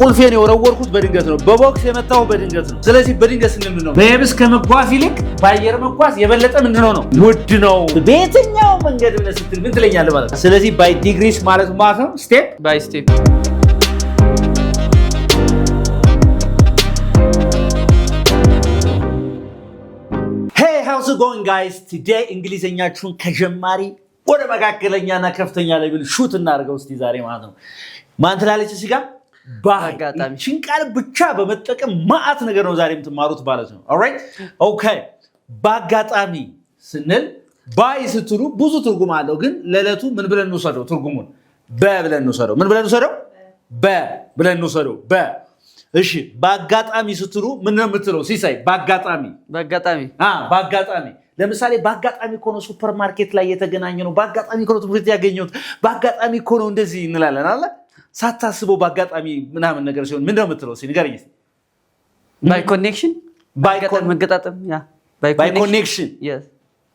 ቁልፌን የወረወርኩት በድንገት ነው። በቦክስ የመታው በድንገት ነው። ስለዚህ በድንገት ስንል ነው በየብስ ከመጓዝ ይልቅ በአየር መጓዝ የበለጠ ምንድነው ነው ውድ ነው። በየትኛው መንገድ ብለህ ስትል ምን ትለኛለህ ማለት ነው። ስለዚህ ባይ ዲግሪስ ማለት ነው ስቴፕ ባይ ስቴፕ። Hey, how's it going guys? Today እንግሊዘኛችሁን ከጀማሪ ወደ መካከለኛና ከፍተኛ ሌቭል ሹት እናድርገው እስቲ ዛሬ ማለት ነው። ማን ትላለች እዚህ ጋር በአጋጣሚ ቃል ብቻ በመጠቀም ማአት ነገር ነው ዛሬ የምትማሩት ማለት ነው። ኦልራይት ኦኬ። በአጋጣሚ ስንል ባይ ስትሉ ብዙ ትርጉም አለው፣ ግን ለዕለቱ ምን ብለን እንወስደው? ትርጉሙን ብለን እንወስደው። ምን ብለን እንወስደው? ብለን እንወስደው። እሺ በአጋጣሚ ስትሉ ምን ነው የምትለው? ሲሳይ በአጋጣሚ ለምሳሌ በአጋጣሚ እኮ ነው ሱፐርማርኬት ላይ የተገናኘ ነው፣ በአጋጣሚ እኮ ነው ትምህርት ያገኘሁት፣ በአጋጣሚ እኮ ነው እንደዚህ እንላለን አለ። ሳታስበው በአጋጣሚ ምናምን ነገር ሲሆን ምን ነው የምትለው? ንገረኝ። ባይ ኮኔክሽን መገጣጠም። ባይ ኮኔክሽን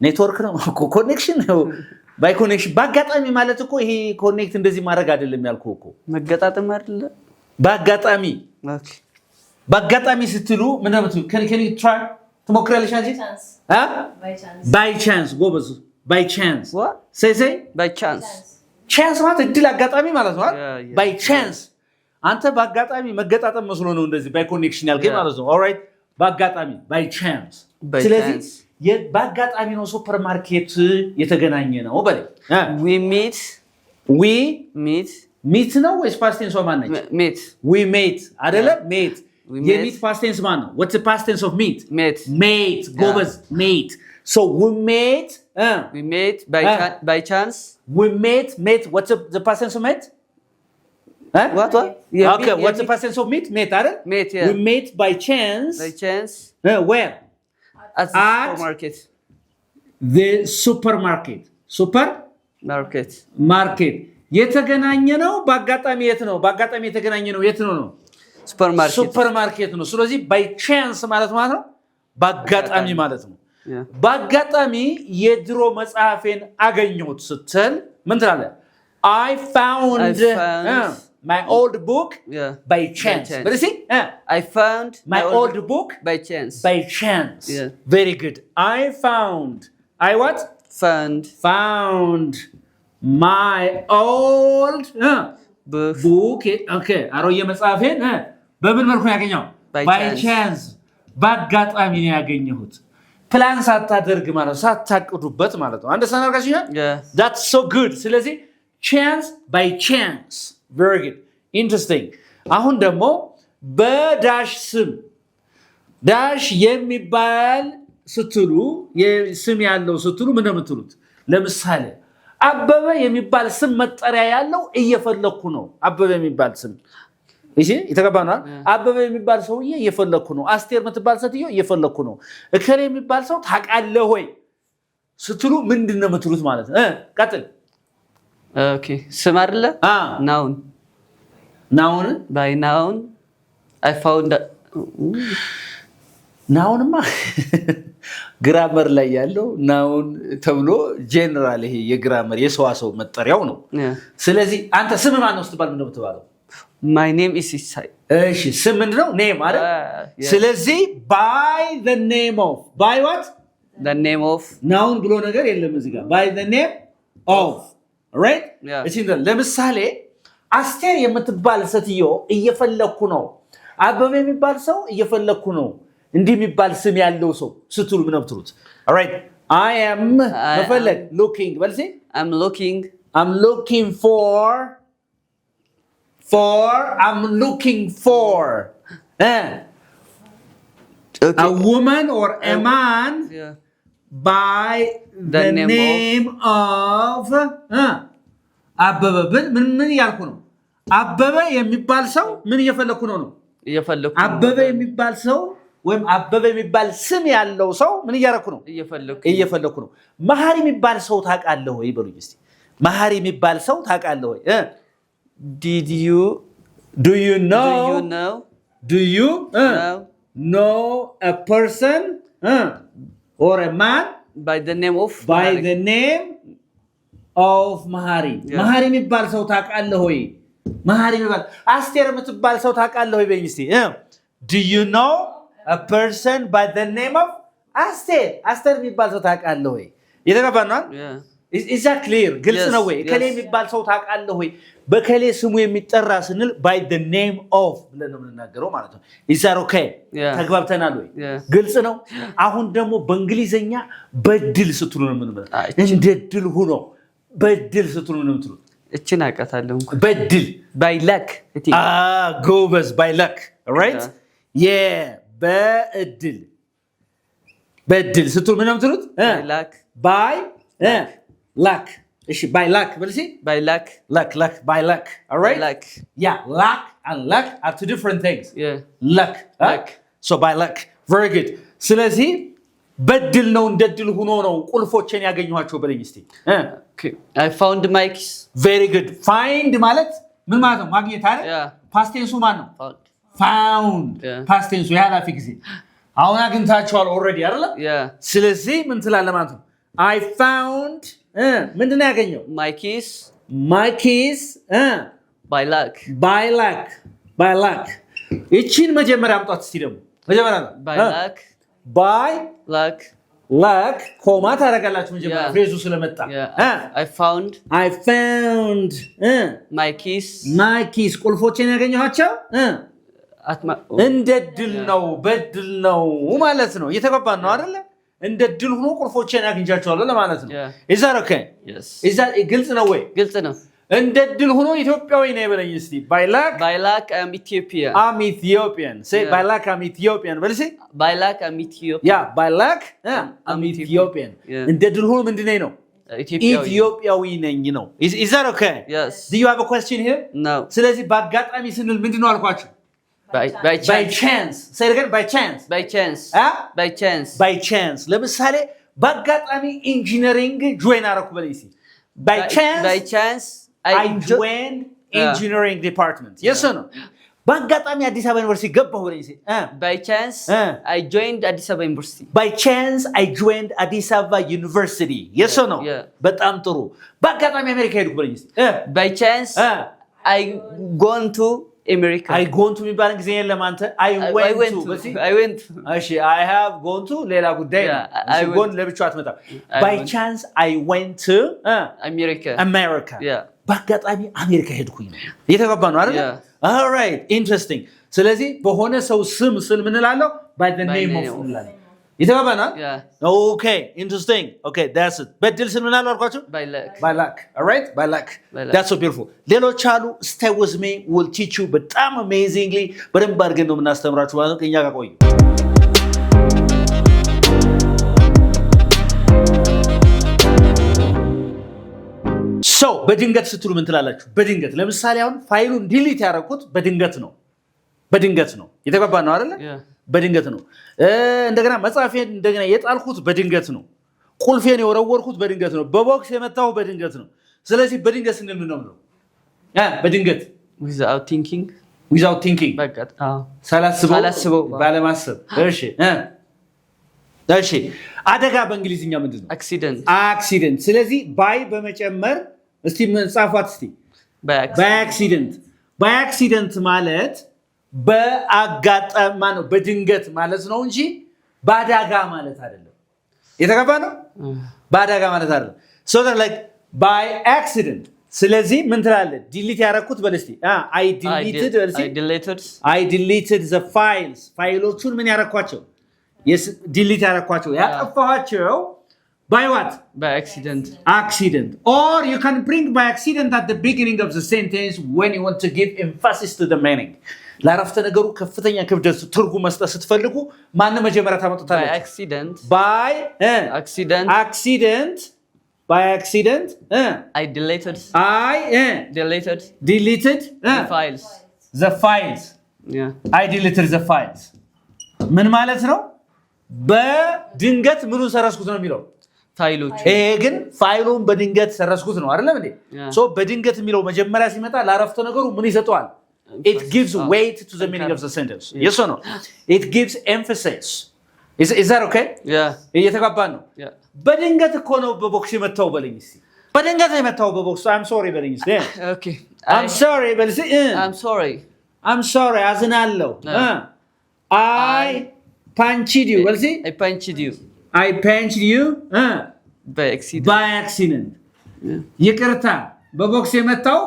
ኔትወርክ ነው እኮ ኮኔክሽን ነው። ባይ ኮኔክሽን በአጋጣሚ ማለት እኮ ይሄ ኮኔክት እንደዚህ ማድረግ አይደለም ያልኩህ እኮ መገጣጠም አይደለ። በአጋጣሚ ስትሉ ምን ነው የምትሉ? ከን ዩ ትራይ ትሞክራለሽ አንቺ? ባይ ቻንስ ጎበዝ። ባይ ቻንስ ሴይ ባይ ቻንስ። ቻንስ ማለት እድል አጋጣሚ ማለት ነው አይደል? ባይ ቻንስ አንተ በአጋጣሚ መገጣጠም መስሎ ነው እንደዚህ ባይ ኮኔክሽን ያልከኝ ማለት ነው። ኦልራይት በአጋጣሚ ባይ ቻንስ። ስለዚህ በአጋጣሚ ነው ሱፐርማርኬት የተገናኘ ነው በለ። ዊ ሚት ነው ወይስ ፓስት ቴንስ ማን ነች? ዊ ሜት አይደለ? ሜት የሚት ፓስት ቴንስ ማን ነው? what's the past tense of meet? Mate ጎበዝ። ሜት so we met by chance. We met what's the past tense of met? What yeah, okay what's the past tense of meet? አይደል? We met by chance. Where? At the supermarket. The supermarket የተገናኘ ነው። በአጋጣሚ የት ነው? በአጋጣሚ የተገናኘ ነው የት ነው? ሱፐርማርኬት ነው። ስለዚህ ባይ ቻንስ ማለት ነው በአጋጣሚ ማለት ነው። በአጋጣሚ የድሮ መጽሐፌን አገኘሁት ስትል ምን ትላለህ? I found my old book by chance. But you see, I found my old book by chance. Very good. I found my old book. Okay. አሮጌ መጽሐፌን በምን መልኩ ያገኘው? By chance. በአጋጣሚ ነው ያገኘሁት። ፕላን ሳታደርግ ማለት ሳታቅዱበት ማለት ነው። አንደርስታንድ አድርጋችሁኛል? That's so good. ስለዚህ chance by chance. Very good. Interesting. አሁን ደግሞ በዳሽ ስም ዳሽ የሚባል ስትሉ ስም ያለው ስትሉ ምን ነው የምትሉት? ለምሳሌ አበበ የሚባል ስም መጠሪያ ያለው እየፈለኩ ነው። አበበ የሚባል ስም እሺ፣ የተገባናል። አበበ የሚባል ሰውዬ እየፈለኩ ነው። አስቴር የምትባል ሴትዮ እየፈለኩ ነው። እከሌ የሚባል ሰው ታውቃለህ ወይ ስትሉ ምንድን ነው የምትሉት ማለት ነው? ቀጥል። ኦኬ፣ ስም አይደለ? ናውን ባይ ናውን I found ናውንማ ግራመር ላይ ያለው ናውን ተብሎ ጄነራል ይሄ የግራመር የሰዋሰው መጠሪያው ነው። ስለዚህ አንተ ስም ማን ነው ስትባል ምንድነው የምትባለው? My name is Isai. እሺ ስም ምንድነው? ኔም አይደል? ስለዚህ by the name of by what? The name of ናውን ብሎ ነገር የለም እዚህ ጋር by the name of right? እሺ ለምሳሌ አስቴር የምትባል ሴትዮ እየፈለኩ ነው። አበበ የሚባል ሰው እየፈለኩ ነው። እንዲህ የሚባል ስም ያለው ሰው ስትሉ ምን ነው የምትሉት? alright I am መፈለግ looking በልሲ I'm looking for a woman or a man by the name of አበበ ምን ያልኩ ነው? አበበ የሚባል ሰው ምን እየፈለኩ ነው? አበበ የሚባል ሰው ወይም አበበ የሚባል ስም ያለው ሰው ምን እያደረኩ ነው? እየፈለኩ ነው። መሐሪ የሚባል ሰው ታውቃለህ ወይ በሉኝ እስቲ። መሐሪ የሚባል ሰው ታውቃለህ ወይ? Do you know a person or a man by the name of መሐሪ? መሐሪ የሚባል ሰው ታውቃለህ ወይ? መሐሪ የሚባል አስቴር የምትባል ሰው ታውቃለህ ወይ በይኝ እስቲ do you know a person by the name of አስቴር የሚባል ሰው ታውቃለህ ወይ የተገባና is that clear ግልጽ ነው ወይ ከሌ የሚባል ሰው ታውቃለህ ወይ በከሌ ስሙ የሚጠራ ስንል by the name of ብለን ነው የምንናገረው ማለት ነው is that okay ተግባብተናል ወይ ግልጽ ነው አሁን ደግሞ በእንግሊዘኛ በድል ስትሉ ነው የምንመጣ እንደ ድል ሆኖ በድል ስትሉ ነው የምትሉት እቺን አውቃታለሁ በድል by luck ጎበዝ by luck right በድል ስትሉ ምን ነው የምትሉት by luck እሺ by luck በልሲ by luck by luck all right luck yeah luck and luck are two different things luck so by luck very good ስለዚህ በድል ነው እንደድል ሆኖ ነው ቁልፎችን ያገኘኋቸው በለኝ እስቲ I found my keys very good find ማለት ምን ማለት ነው ማግኘት አይደል past tense ማን ነው found past tense ያላፊ ጊዜ አሁን አግኝታችኋል already አይደል ስለዚህ ምን ትላለህ ማለት ነው I found ምንድነው ያገኘው my keys by luck እቺን መጀመሪያ አምጣት እስቲ ደግሞ መጀመሪያ by luck ኮማ ታረጋላችሁ መጀመሪያ ፍሬዙ ስለመጣ I found my keys ቁልፎችን ያገኘኋቸው እንደ ድል ነው በድል ነው ማለት ነው እየተገባን ነው አይደል እንደ ድል ሆኖ ቁልፎችን ያገኛቸዋለሁ ለማለት ነው is that okay yes is that ግልጽ ነው ወይ ግልጽ ነው እንደ ድል ሆኖ ኢትዮጵያዊ ነው ይበለኝ እስቲ by luck I'm Ethiopian say by luck I'm Ethiopian በል እስቲ by luck I'm Ethiopian yeah by luck I'm Ethiopian እንደ ድል ሆኖ ምንድነው ነው ኢትዮጵያዊ ነኝ ነው is that okay yes do you have a question here no ስለዚህ በአጋጣሚ ስንል ምንድነው አልኳችሁ by chance say it again by chance ለምሳሌ በአጋጣሚ ኢንጂነሪንግ ጆይን አረኩ በለኝ እስቲ by chance I joined engineering department yes or no በአጋጣሚ አዲስ አበባ ዩኒቨርሲቲ ገባሁ በለኝ እስቲ by chance I joined አዲስ አበባ ዩኒቨርሲቲ by chance I joined አዲስ አበባ ዩኒቨርሲቲ yes or no በጣም ጥሩ በአጋጣሚ አሜሪካ ሄድኩ በለኝ እስቲ by chance I gone to America I gone to የሚባል ጊዜ የለም አንተ I went to እሺ I have gone to ሌላ ጉዳይ ነው gone ለብቻው አትመጣም by chance I went to America በአጋጣሚ አሜሪካ ሄድኩኝ ነው እየተገባ ነው አይደል all right interesting ስለዚህ በሆነ ሰው ስም ስል ምን እላለሁ by the name of እላለሁ እየተገባ ነው okay interesting okay that's it በድል ስል ምን እላለሁ አልኳችሁ by luck all right by luck that's so beautiful ሌሎች አሉ stay with me will teach you በጣም amazingly በደንብ አድርገን ነው የምናስተምራችሁ ማለት ነው ከኛ ጋር ቆዩ so በድንገት ስትሉ ምን ትላላችሁ በድንገት ለምሳሌ አሁን ፋይሉን ዲሊት ያደረኩት በድንገት ነው የተገባ ነው አይደል በድንገት ነው እንደገና መጻፌን እንደገና የጣልኩት በድንገት ነው ቁልፌን የወረወርኩት በድንገት ነው በቦክስ የመታው በድንገት ነው ስለዚህ በድንገት ስንል ምን ነው በድንገት without thinking በቃ ሳላስበው ባለማሰብ እሺ አደጋ በእንግሊዝኛ ምንድነው አክሲደንት ስለዚህ ባይ በመጨመር እስቲ ጻፏት እስቲ by accident ማለት በአጋጣሚ ነው በድንገት ማለት ነው እንጂ ባዳጋ ማለት አይደለም የተገባ ነው ባዳጋ ማለት አይደለም so that like by accident ስለዚህ ምን ትላለህ ዲሊት ያረኩት በለስቲ I deleted the files ፋይሎቹን ምን ያረኳቸው ዲሊት ያረኳቸው ያጠፋኋቸው by what by accident or you can bring by accident at the beginning of the sentence when you want to give emphasis to the meaning ለአረፍተ ነገሩ ከፍተኛ ክብደት ትርጉም መስጠት ስትፈልጉ ማን መጀመሪያ ታመጡታላችሁ by accident I deleted the files I deleted the files ምን ማለት ነው በድንገት ምኑን ሰረስኩት ነው የሚለው ፋይሎች ይሄ ግን ፋይሉን በድንገት ሰረስኩት ነው አይደለም እንዴ ሶ በድንገት የሚለው መጀመሪያ ሲመጣ ለአረፍተ ነገሩ ምን ይሰጠዋል it gives weight to the meaning of the sentence yes or no it gives emphasis is that okay yeah እየተጋባን ነው በድንገት እኮ ነው በቦክስ የመታው በለኝ እስቲ በድንገት የመታው በቦክስ I'm sorry በለኝ እስቲ Okay. I'm sorry በልሲ I'm sorry. I'm sorry አዝናለሁ I punched you በልሲ I punched you. I punched you by accident ይቅርታ በቦክስ የመታው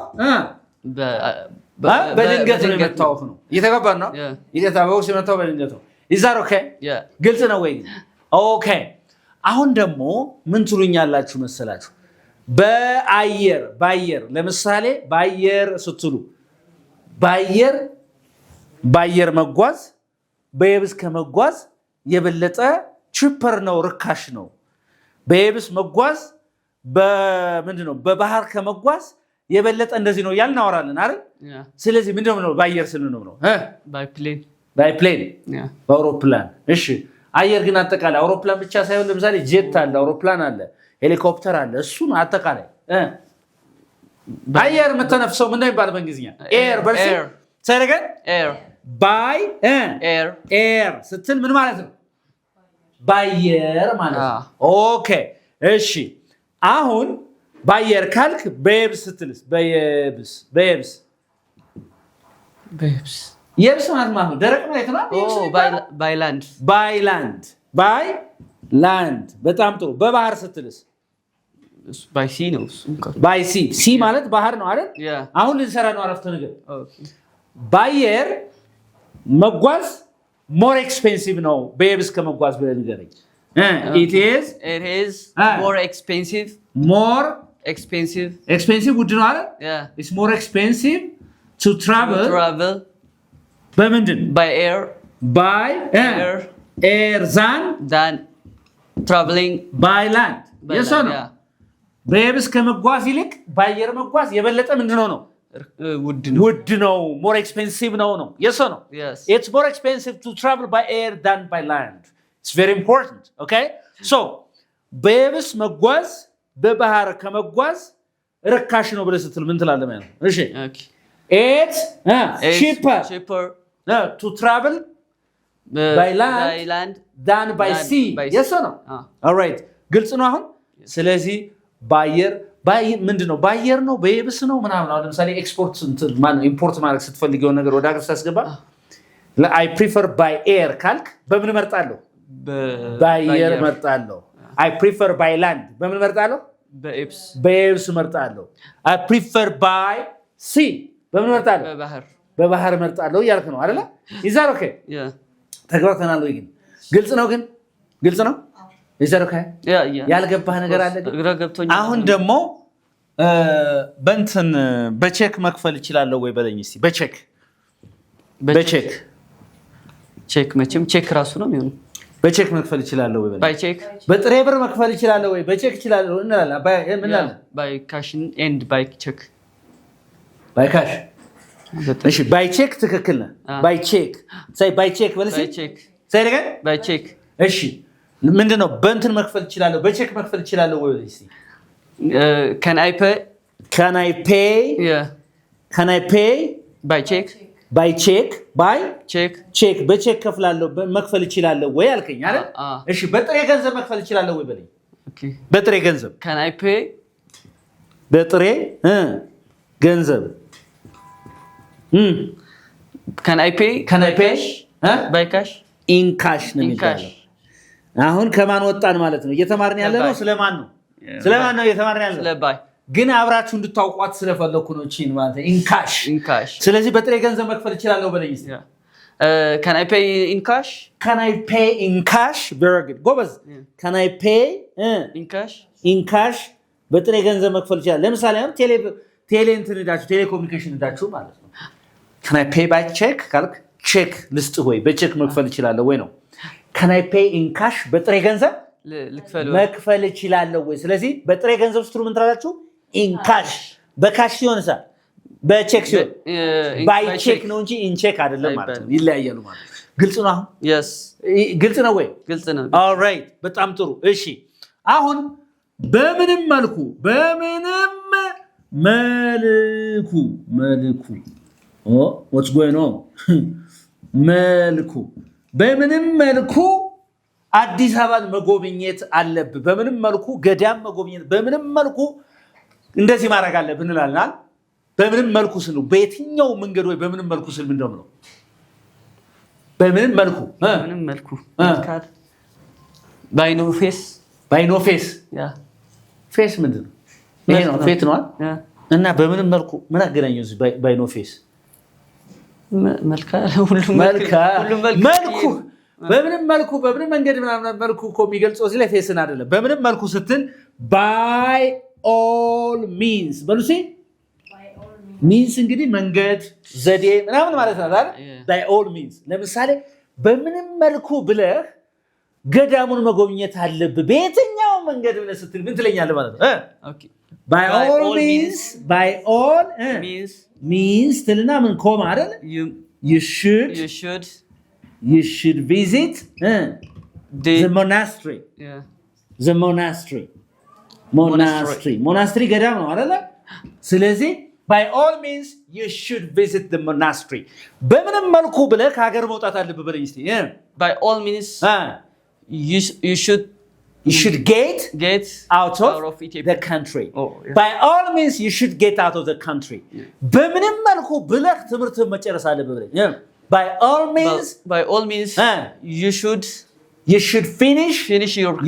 በድንገት ነው የመታው ነው እየተገባን ነው ይቅርታ በቦክስ የመታው በድንገት ነው Is that okay? ግልጽ ነው ወይ Okay. አሁን ደግሞ ምን ትሉኛላችሁ መሰላችሁ በአየር ለምሳሌ በአየር ስትሉ በአየር መጓዝ በየብስ ከመጓዝ የበለጠ ቺፐር ነው ርካሽ ነው በየብስ መጓዝ በምንድነው በባህር ከመጓዝ የበለጠ እንደዚህ ነው ያልናወራለን አይደል ስለዚህ ምንድነው በአየር ስንል ነው by plane በአውሮፕላን እሺ አየር ግን አጠቃላይ አውሮፕላን ብቻ ሳይሆን ለምሳሌ ጄት አለ አውሮፕላን አለ ሄሊኮፕተር አለ እሱን አጠቃላይ አየር መተነፍሰው ምን እንደሚባል በእንግሊዝኛ ኤር በርሲ ሰረገን air by air ስትል ምን ማለት ነው ባየር ማለት ነው ኦኬ እሺ አሁን ባየር ካልክ በየብስ ስትልስ በየብስ የብስ ማለት ነው ደረቅ መሬት ነው by land በጣም ጥሩ በባህር ስትልስ by sea ነው by sea ማለት ባህር ነው አይደል አሁን ልንሰራ ነው አረፍተ ነገር ባየር መጓዝ more expensive ነው በየብስ ከመጓዝ ብለን ንገረኝ it is more expensive ውድ ነው አይደል it's more expensive to travel በምንድን by air than traveling by land yes or no በየብስ ከመጓዝ ይልቅ ባየር መጓዝ የበለጠ ምንድነው ነው ውድ ነው more expensive ነው yes or no it's more expensive to travel by air than by land it's very important okay so በየብስ መጓዝ በባህር ከመጓዝ ርካሽ ነው ብለህ ስትል ምን ትላለህ ማለት ነው እሺ it's cheaper to travel by land than by sea yes or no all right ግልጽ ነው አሁን ስለዚህ ባየር ምንድነው ባየር ነው በየብስ ነው ምናምን አሁን ለምሳሌ ኤክስፖርት ኢምፖርት ማድረግ ስትፈልገው ነገር ወደ ሀገር ታስገባ I prefer by air ካልክ በምን መርጣለሁ ባየር መርጣለሁ I prefer by land በምን መርጣለሁ በየብስ መርጣለሁ I prefer by sea በምን መርጣለሁ በባህር መርጣለሁ ያልክ ነው አይደለ is that okay ተግባብተናል ወይ ግን ግልጽ ነው is that okay ያልገባህ ነገር አለ አሁን ደግሞ በእንትን በቼክ መክፈል ይችላልው ወይ በለኝ እስቲ በቼክ መቼም ቼክ ራሱ ነው የሚሆነው በቼክ መክፈል ይችላልው ወይ በለኝ በጥሬ ብር መክፈል ይችላልው ወይ በቼክ ይችላልው እንላለን by cash and by check እሺ by check ትክክል ነህ by check say by check በለኝ say again by check እሺ ምንድነው በእንትን መክፈል ይችላልው በቼክ መክፈል ይችላልው ወይ በለኝ እስቲ can I pay by check በቼክ ከፍላለሁ መክፈል ይችላልው ወይ አልከኝ አይደል እሺ በጥሬ ገንዘብ መክፈል ይችላልው ወይ በለኝ በጥሬ ገንዘብ can I pay በጥሬ ገንዘብ can I pay by cash in cash ነው የሚባለው አሁን ከማን ወጣን ማለት ነው እየተማርን ያለ ነው ስለማን ነው እየተማርን ያለ ስለባይ ግን አብራችሁ እንድታውቋት ስለፈለኩ ነው እቺን ማለት in cash ስለዚህ በጥሬ ገንዘብ መክፈል ይችላልው በለኝ can I pay in cash very good ጎበዝ can I pay in cash በጥሬ ገንዘብ መክፈል ይችላል ለምሳሌ አሁን ቴሌ እንትንዳችሁ ቴሌኮሙኒኬሽን እንዳችሁ ማለት ነው can I pay by check ካልክ ቼክ ልስጥ ወይ በቼክ መክፈል ይችላልው ወይ ነው can I pay in cash በጥሬ ገንዘብ መክፈል ይችላልው ወይ ስለዚህ በጥሬ ገንዘብ ስትሉ ምን ትላላችሁ in cash በካሽ ሲሆንሳ በቼክ ሲሆን by check ነው እንጂ in check አይደለም ማለት ነው ይለያያሉ ማለት ግልጽ ነው አሁን yes ግልጽ ነው ወይ ግልጽ ነው all right በጣም ጥሩ እሺ አሁን በምንም መልኩ what's going on መልኩ በምንም መልኩ አዲስ አበባን መጎብኘት አለብህ በምንም መልኩ ገዳም መጎብኘት በምንም መልኩ እንደዚህ ማድረግ አለብን እንላለን በምንም መልኩ ስል ነው በየትኛው መንገድ ወይ በምንም መልኩ ስል ምንድነው ነው በምንም መልኩ መልካል by no face ያ ፌስ ምንድነው ይሄ ነው ፌት ነው እና በምንም መልኩ ምን አገናኘው እዚህ by no face መልካል ሁሉም መልኩ በምንም መልኩ በምንም መንገድ ምናምን መልኩ እኮ የሚገልጸው እዚህ ላይ ፌስን አይደለም በምንም መልኩ ስትል by all means በሉሲ means እንግዲህ መንገድ ዘዴ ምናምን ማለት ነው አይደል by all means ለምሳሌ በምንም መልኩ ብለህ ገዳሙን መጎብኘት አለብህ በየትኛው መንገድ ብለህ ስትል ምን ትለኛለህ ማለት ነው ኦኬ by all means ትልና ምን ኮማ አይደል you should visit the monastery the monastery ገዳም ነው አይደል ስለዚህ by all means you should visit the monastery በምንም መልኩ ብለህ ከሀገር መውጣት አለብህ በለኝ እስቲ by all means you should get out of the country by all means you should get out of the country በምንም መልኩ ብለህ ትምህርትህን መጨረስ አለብህ በለኝ by all means you should finish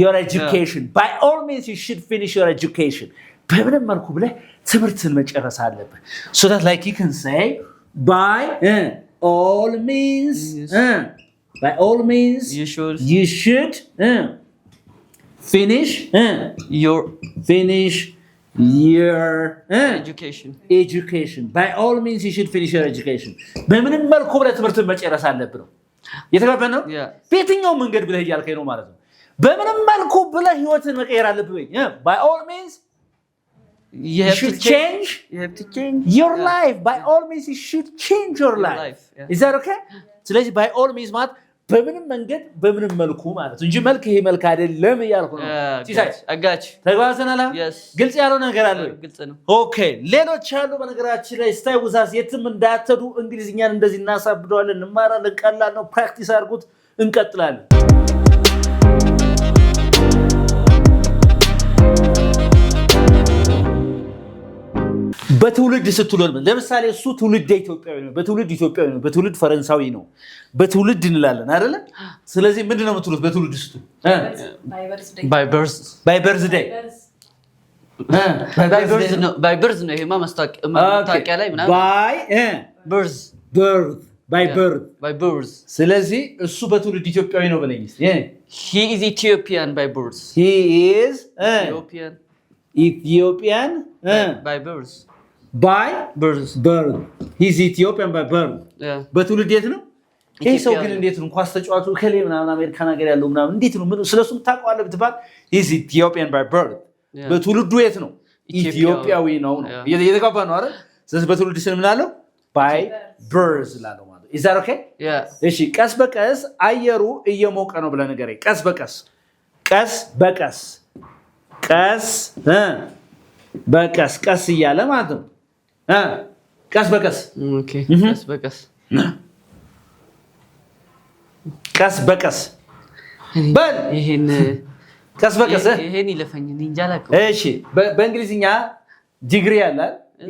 your education by all means you should finish your education በምንም መልኩ ብለህ ትምህርትን መጨረስ አለብህ so that like you can say by all means you should finish your education by all means you should finish your education በምንም መልኩ ብለህ ትምህርትን መጨረስ አለብህ ነው የተገባን ነው በየትኛው መንገድ ብለህ እያልከኝ ነው ማለት ነው በምንም መልኩ ብለህ ህይወትን መቀየር አለብህ by all means you have to change your life by all means you should change your life is that okay ስለዚህ by all means ማለት በምንም መንገድ በምንም መልኩ ማለት እንጂ መልክ ይሄ መልክ አይደለም እያልኩ ነው ሲሳይ አጋች ተግባባተናል ግልጽ ያለው ነገር አለ ግልጽ ነው ኦኬ ሌሎች ያሉ በነገራችን ላይ stay with us የትም እንዳትሄዱ እንግሊዝኛን እንደዚህ እናሳብደዋለን እንማራለን ቀላል ነው ፕራክቲስ አድርጉት እንቀጥላለን በትውልድ ስትሉን ለምሳሌ እሱ ትውልድ ኢትዮጵያዊ ነው በትውልድ ፈረንሳዊ ነው በትውልድ እንላለን አይደል ስለዚህ ምንድነው የምትሉት በትውልድ ስትሉ by birthday by birth ነው ይሄማ ማስታወቂያ ላይ ምናምን by birth ስለዚህ እሱ በትውልድ ኢትዮጵያዊ ነው በለኝ he is Ethiopian by birth Ethiopian by birth he's Ethiopian by birth በትውልድ የት ነው ይሄ ሰው ግን እንዴት ነው ኳስ ተጫዋቹ ከሌ ምናምን አሜሪካን ሀገር ያለው ምናምን እንዴት ነው ስለሱ ታውቃለህ ብትባል he's Ethiopian by birth በትውልዱ የት ነው ኢትዮጵያዊ ነው እየተገባ ነው አይደል ስለዚህ በትውልድ ስም ምናለው by birth ላለው ማለት is that okay እሺ ቀስ በቀስ አየሩ እየሞቀ ነው ብለህ ንገረኝ ቀስ እያለ ማለት ነው ቀስ በቀስ ኦኬ ቀስ በቀስ በል ይሄን ቀስ በቀስ ይሄን ይለፈኝ እንጃ አላውቅም እሺ በእንግሊዝኛ ዲግሪ አለ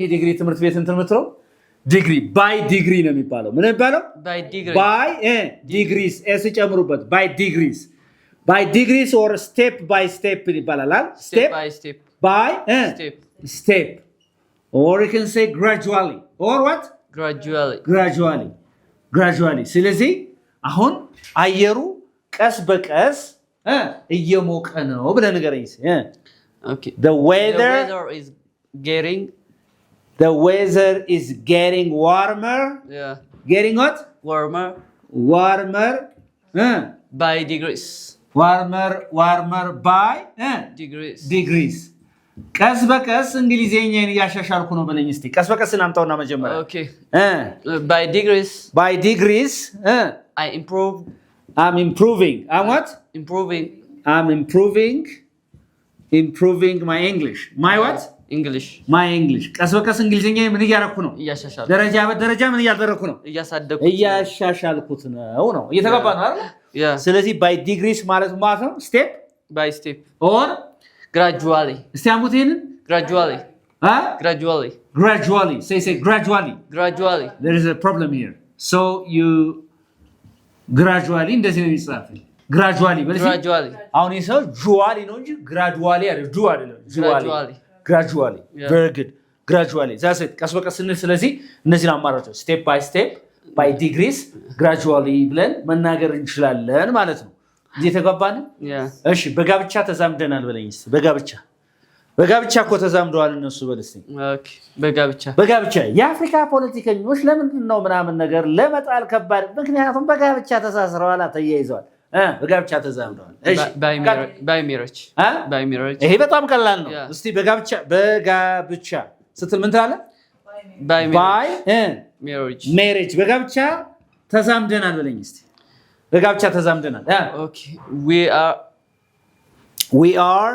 ይሄ ዲግሪ ትምህርት ቤት እንትን የምትለው ዲግሪ ባይ ዲግሪ ነው የሚባለው ምን የሚባለው ባይ ዲግሪስ ኤስ ጨምሩበት ባይ degrees or step by step ይባላል step by step or you can say gradually or what gradually ስለዚህ አሁን አየሩ ቀስ በቀስ እየሞቀ ነው ብለህ ንገረኝ okay the weather is getting warmer getting what warmer by degrees warmer by degrees ቀስ በቀስ እንግሊዘኛን ያሻሻልኩ ነው በለኝ እስቲ ቀስ በቀስ እናምጣውና መጀመሪያ okay by degrees I'm improving I'm what I'm improving my English my what my English ቀስ በቀስ እንግሊዘኛ ምን እያደረኩ ነው እያሻሻልኩ ደረጃ በደረጃ ምን እያደረኩ ነው እያሻሻልኩት ነው እየተገባ ነው አይደል ስለዚህ by degrees ማለት ነው step by step or gradually እስቲ አሙት ይሄንን Gradually. Gradually. Say gradually. Gradually. There is a problem here. So you gradually እንደዚህ ነው የሚጻፈው gradually gradually አሁን ይሄ ጁዋሊ ነው እንጂ gradually አይደል ጁ አይደል gradually very good gradually that's it ቀስ በቀስ ስለዚህ እነዚህን አማራጮች step by step by degrees gradually ብለን መናገር እንችላለን ማለት ነው እየተገባን እሺ በጋብቻ ተዛምደናል በለኝስ በጋብቻ እኮ ተዛምደዋል እነሱ በልስቲ ኦኬ በጋብቻ የአፍሪካ ፖለቲከኞች ለምንድን ነው ምናምን ነገር ለመጣል ከባድ ምክንያቱም በጋብቻ ተሳስረዋል ተያይዘዋል በጋብቻ ተዛምደዋል እሺ by marriage ይሄ በጣም ቀላል ነው እስቲ በጋብቻ ስትል ምን ትላለህ by marriage በጋብቻ ተዛምደናል በለኝ እስቲ በጋብቻ ተዛምደናል ኦኬ we are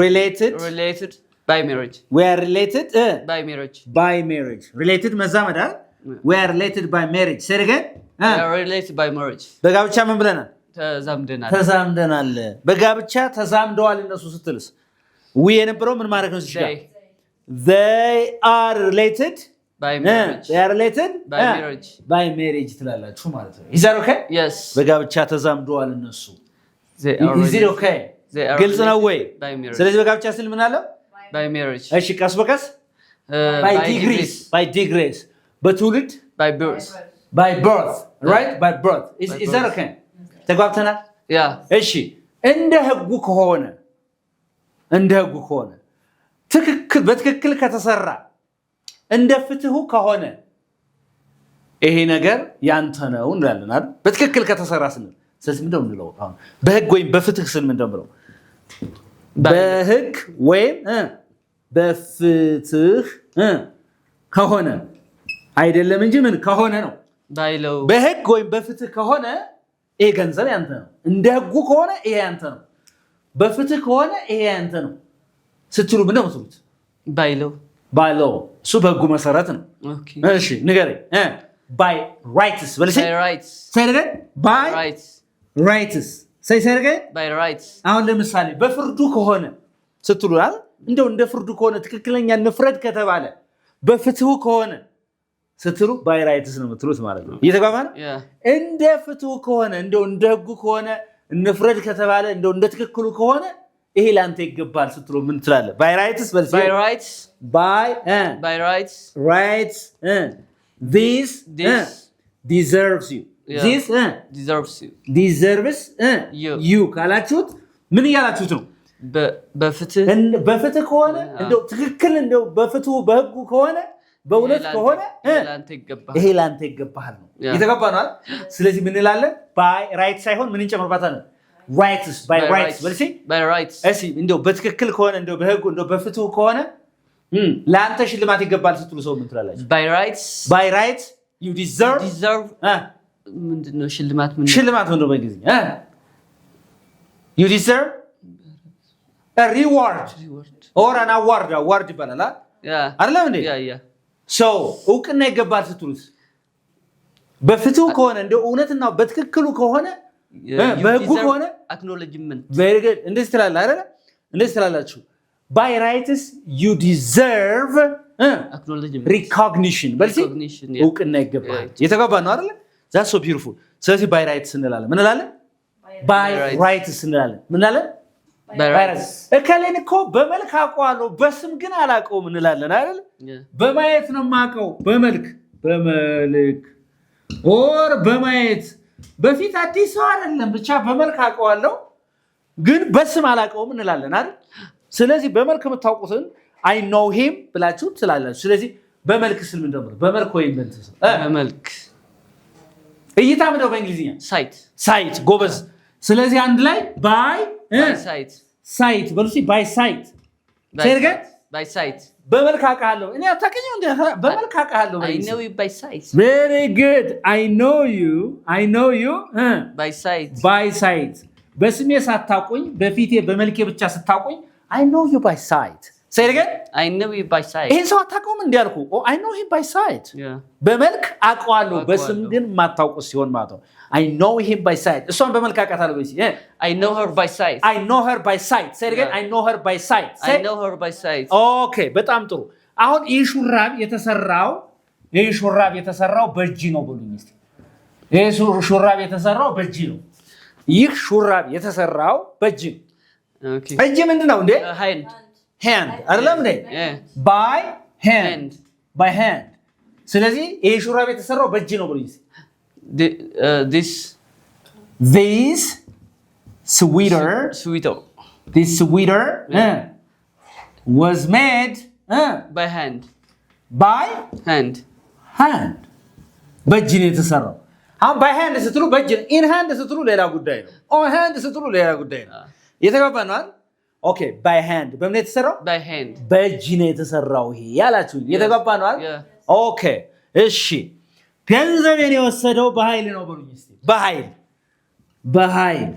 related by marriage we are related by marriage related መዛመድ አይደል we are related by marriage ሰረገን we are related by marriage በጋብቻ ምን ብለናል ተዛምደናል በጋብቻ ተዛምደዋል እነሱ ስትልስ we የነበረው ምን ማድረግ ነው ሲሻ they are related by marriage they are related by marriage ትላላችሁ ማለት ነው is that okay yes በጋብቻ ተዛምደዋል እነሱ is it okay ግልጽ ነው ወይ ስለዚህ በጋብቻ ስል ምን አለው by marriage እሺ ቀስ በቀስ by degrees በትውልድ by birth right by birth is that okay ተጓብተናል እሺ እንደ ህጉ ከሆነ በትክክል ከተሰራ እንደ ፍትሁ ከሆነ ይሄ ነገር ያንተ ነው እንላለን አይደል በትክክል ከተሰራ ስንል ስለዚህ ምንድነው የምንለው አሁን በህግ ወይም በፍትህ ስል ምንድነው የምንለው በህግ ወይም በፍትህ ከሆነ አይደለም እንጂ ምን ከሆነ ነው ባይለው በህግ ወይም በፍትህ ከሆነ ይሄ ገንዘብ ያንተ ነው እንደ ህጉ ከሆነ ይሄ ያንተ ነው በፍትህ ከሆነ ይሄ ያንተ ነው ስትሉ ምንድነው የምትሉት ባይለው እሱ በህጉ መሰረት ነው እሺ ንገረኝ by rights በል by rights say it again by rights say it again by rights አሁን ለምሳሌ በፍርዱ ከሆነ ስትሉ አይደል እንደው እንደ ፍርዱ ከሆነ ትክክለኛ ንፍረድ ከተባለ በፍትሁ ከሆነ ስትሉ by rights ነው የምትሉት ማለት ነው እየተጓባን እንደ ፍትሁ ከሆነ እንደው እንደ ህጉ ከሆነ ንፍረድ ከተባለ እንደው እንደ ትክክሉ ከሆነ ይሄ ላንተ ይገባል ስትሉ ምን ትላለህ by rights this deserves you this deserves you ካላችሁት ምን ያላችሁት ነው በፍትህ ከሆነ እንደው ትክክል እንደው በፍትሁ በህጉ ከሆነ በእውነት ከሆነ ይሄ ላንተ ይገባል ነው የተገባናል ስለዚህ ምን እንላለን by rights ሳይሆን ምን እንጨምርባታለን rights by rights እሺ እንደው በትክክል ከሆነ እንደው በህጉ እንደው በፍትሁ ከሆነ ላንተ ሽልማት ይገባል ስትሉ ሰው ምን ትላላችሁ by rights you deserve ምንድነው ሽልማት ምንድነው በእንግሊዝኛ you deserve a reward or an award ይባላል አይደለም እንዴ so እውቅና ይገባል ስትሉት በፍትሁ ከሆነ እንደው እውነትና በትክክሉ ከሆነ በህጉ ከሆነ acknowledgement very good እንደዚህ ትላለህ አይደል እንደዚህ ትላላችሁ by rights you deserve recognition እውቅና ይገባል የተገባን ነው አይደል that's so beautiful ስለዚህ by rights እንላለን ምን እንላለን by rights እንላለን ምን እንላለን by rights እከሌን እኮ በመልክ አውቀዋለሁ በስም ግን አላውቀውም እንላለን አይደል በማየት ነው የማውቀው በመልክ or በማየት በፊት አዲስ ሰው አይደለም ብቻ በመልክ አውቀዋለሁ ግን በስም አላውቀውም እንላለን አይደል ስለዚህ በመልክ የምታውቁትን I know him ብላችሁ ትላላችሁ ስለዚህ በመልክ ስል ምን እንደምር በመልክ ወይ በመልክ እይታ ምንድነው በእንግሊዝኛ sight ጎበዝ ስለዚህ አንድ ላይ by sight በሉሲ by sight by sight በመልክ አውቃለሁ እኔ አታውቅኝም እንደ በመልክ አውቃለሁ I know you by sight very good I know you by sight በስሜ ሳታውቁኝ በፊቴ በመልኬ ብቻ ስታውቁኝ I know you by sight say it again I know him by sight ይሄን ሰው አታውቀውም እንዲያልኩ I know him by sight በመልክ አውቀዋለሁ በስም ግን ማታውቁ ሲሆን ማለት ነው I know him by sight እሷን በመልክ አውቃታለሁ በዚህ I know her by sight I know her by sight say it again I know her by sight I know her by sight okay በጣም ጥሩ አሁን ይህ ሹራብ የተሰራው በእጅ ነው በሉኝ እስቲ ይህ ሹራብ የተሰራው በእጅ ነው ይህ ሹራብ የተሰራው በእጅ ነው እጅ ምንድነው እንዴ hand አይደለም እንዴ by hand ስለዚህ ይሄ ሹራብ የተሰራው በእጅ ነው ብሉኝ this sweater was made by hand በእጅ ነው የተሰራው አሁን by hand ስትሉ በእጅ ነው in hand ስትሉ ሌላ ጉዳይ ነው on hand ስትሉ ሌላ ጉዳይ ነው የተገባናል ኦኬ by hand በምን የተሰራው by hand በእጅ ነው የተሰራው ይሄ ያላችሁ የተገባናል ኦኬ እሺ ገንዘቤን የወሰደው በኃይል ነው በሉኝ እስቲ በኃይል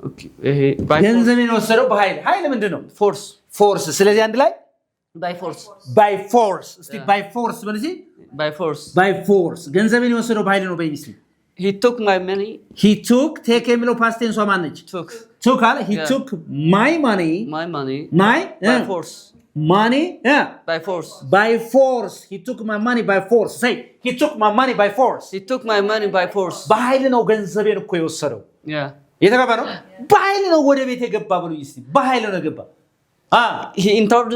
ኦኬ ይሄ ገንዘቤን የወሰደው በኃይል ኃይል ምንድነው force ስለዚህ አንድ ላይ by force እስቲ by force በልጂ by force ገንዘቤን የወሰደው በኃይል ነው በይኝ እስቲ he took my money take የሚለው past tense ማነች took አለ he took my money by force money by force he took my money by force say he took my money by force በኃይል ነው ገንዘቤን እኮ የወሰደው የተገባ ነው በኃይል ነው ወደ ቤት የገባ ብሉኝ እስቲ በኃይል ነው የገባ he entered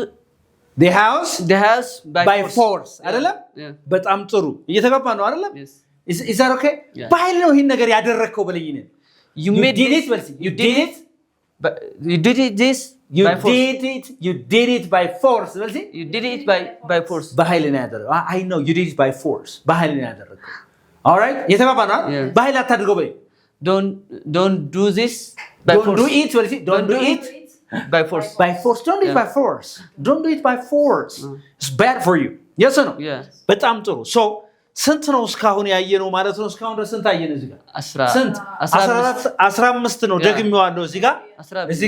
the house by force አይደለም በጣም ጥሩ እየተገባ ነው አይደለም is that okay በኃይል ነው ይሄን ነገር ያደረከው በለኝ ነው you did it by force በልሲ you did it by force በኃይል ነው ያደረከው I know you did it by force በኃይል ነው ያደረከው all right የተገባ ነው በኃይል አታድርገው በይ don't do this by force don't do it by force don't do it by force it's bad for you yes or no በጣም ጥሩ so ስንት ነው እስካሁን ያየነው ማለት ነው እስካሁን ድረስ ስንት አየን እዚህ ጋር ስንት 15 ነው ደግሜዋለሁ እዚህ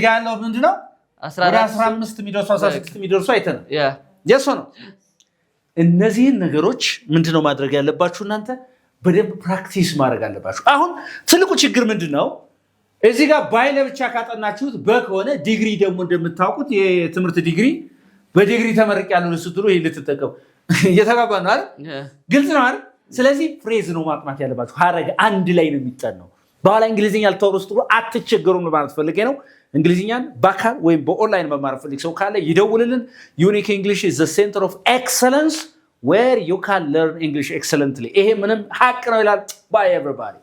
ጋር ያለው ምንድነው ወደ 15 የሚደርሱ 16 የሚደርሱ አይተናል yes or no እነዚህን ነገሮች ምንድነው ማድረግ ያለባችሁ እናንተ በደንብ ፕራክቲስ ማድረግ አለባችሁ አሁን ትልቁ ችግር ምንድነው እዚህ ጋር ባይ ለብቻ ካጠናችሁት በከሆነ ዲግሪ ደግሞ እንደምታውቁት የትምህርት ዲግሪ በዲግሪ ተመርቅ ያለው ስትሉ ይሄ ልትጠቀሙ የተጋባና አይደል ግልጽ ነው አይደል ስለዚህ ፍሬዝ ነው ማጥናት ያለባችሁ ሐረግ አንድ ላይ ነው የሚጠናው በኋላ እንግሊዝኛ ልታወሩ ስትሉ አትቸገሩም ማለት ፈልጌ ነው እንግሊዝኛን በአካል ወይም በኦንላይን መማር ፈልግ ሰው ካለ ይደውልልን ዩኒክ እንግሊሽ is the center of excellence where you can learn English excellently ይሄ ምንም ሀቅ ነው ይላል by everybody